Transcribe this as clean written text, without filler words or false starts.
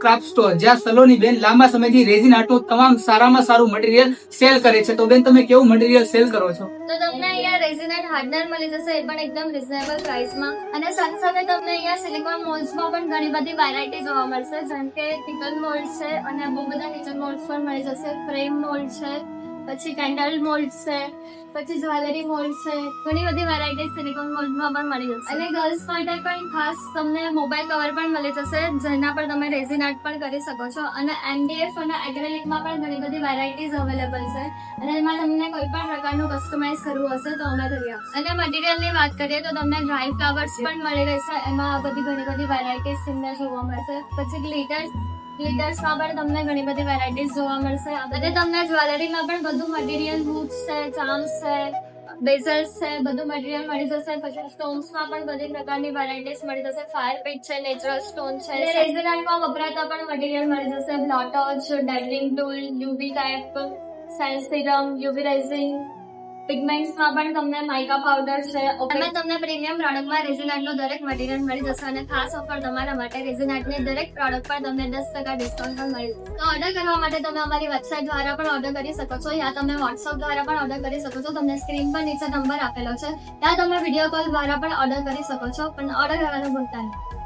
Craft store, જ્યાં સલોની બેન લાંબા સમયથી રેઝિન આર્ટનું તમામ સારામાં સારું મટીરિયલ સેલ કરે છે. તો બેન, તમે કેવું મટીરિયલ સેલ કરો છો? તો તમને અહીંયા રેઝિન આર્ટ હાર્ડનર મળી જશે, એ પણ એકદમ રિઝનેબલ પ્રાઇસમાં. અને સાથે સાથે તમને અહીંયા સિલિકોન મોલ્ડ્સમાં પણ ઘણી બધી વેરાયટી જોવા મળશે, જેમ કે કિચન મોલ્ડ છે અને બહુ બધા કિચન મોલ્ડ્સ પણ મળી જશે. ફ્રેમ મોલ્ડ છે, પછી કેન્ડલ મોલ્ડ છે, પછી જ્વેલરી મોલ્ડ છે, ઘણી બધી વેરાયટી સિલિકોન મોલ્ડમાં પણ મળી જશે. અને ગર્લ્સ માટે પણ ખાસ તમને મોબાઈલ કવર પણ મળી જશે, જેના પર તમે રેઝિન આર્ટ પણ કરી શકો છો. અને MDF અને એક્રેલિકમાં પણ ઘણી બધી વેરાયટીઝ અવેલેબલ છે, અને એમાં તમને કોઈ પણ પ્રકારનું કસ્ટમાઇઝ કરવું હશે તો અમે કરી આપીશું. અને મટીરિયલની વાત કરીએ તો તમને ડ્રાય ફ્લાવર્સ પણ મળી રહેશે, એમાં ઘણી બધી વેરાયટીઝ તમને જોવા મળશે. પછી ગ્લિટર્સમાં પણ તમને ઘણી બધી વેરાયટીઝ જોવા મળશે. અને તમને જ્વેલરીમાં પણ બધું મટીરિયલ, હૂક્સ છે, ચાર્મ્સ છે, બેઝલ્સ છે, બધું મટીરિયલ મળી જશે. પછી સ્ટોન્સમાં પણ બધી પ્રકારની વેરાયટીઝ મળી જશે. ફાયર પીટ છે, નેચરલ સ્ટોન છે, રેઝિન આર્ટમાં વપરાતા પણ મટીરિયલ મળી જશે. બ્લોટોચ, ડેબલિંગ tool, UV cap, cell serum, UV resin. પિગમેન્ટ્સમાં પણ તમને માઇકા પાવડર છે. એમાં તમને પ્રીમિયમ પ્રોડક્ટમાં રેઝિન આર્ટનું દરેક મટીરિયલ મળી જશે. અને ખાસ ઓફર તમારા માટે રેઝિન આર્ટની દરેક પ્રોડક્ટ પર તમને 10% ડિસ્કાઉન્ટ પણ મળી જશે. તો ઓર્ડર કરવા માટે તમે અમારી વેબસાઇટ દ્વારા પણ ઓર્ડર કરી શકો છો, યા તમે વોટ્સઅપ દ્વારા પણ ઓર્ડર કરી શકો છો. તમને સ્ક્રીન પર નીચે નંબર આપેલો છે, ત્યાં તમે વિડીયો કોલ દ્વારા પણ ઓર્ડર કરી શકો છો, પણ ઓર્ડર કરવાનું ભૂલતા નહીં.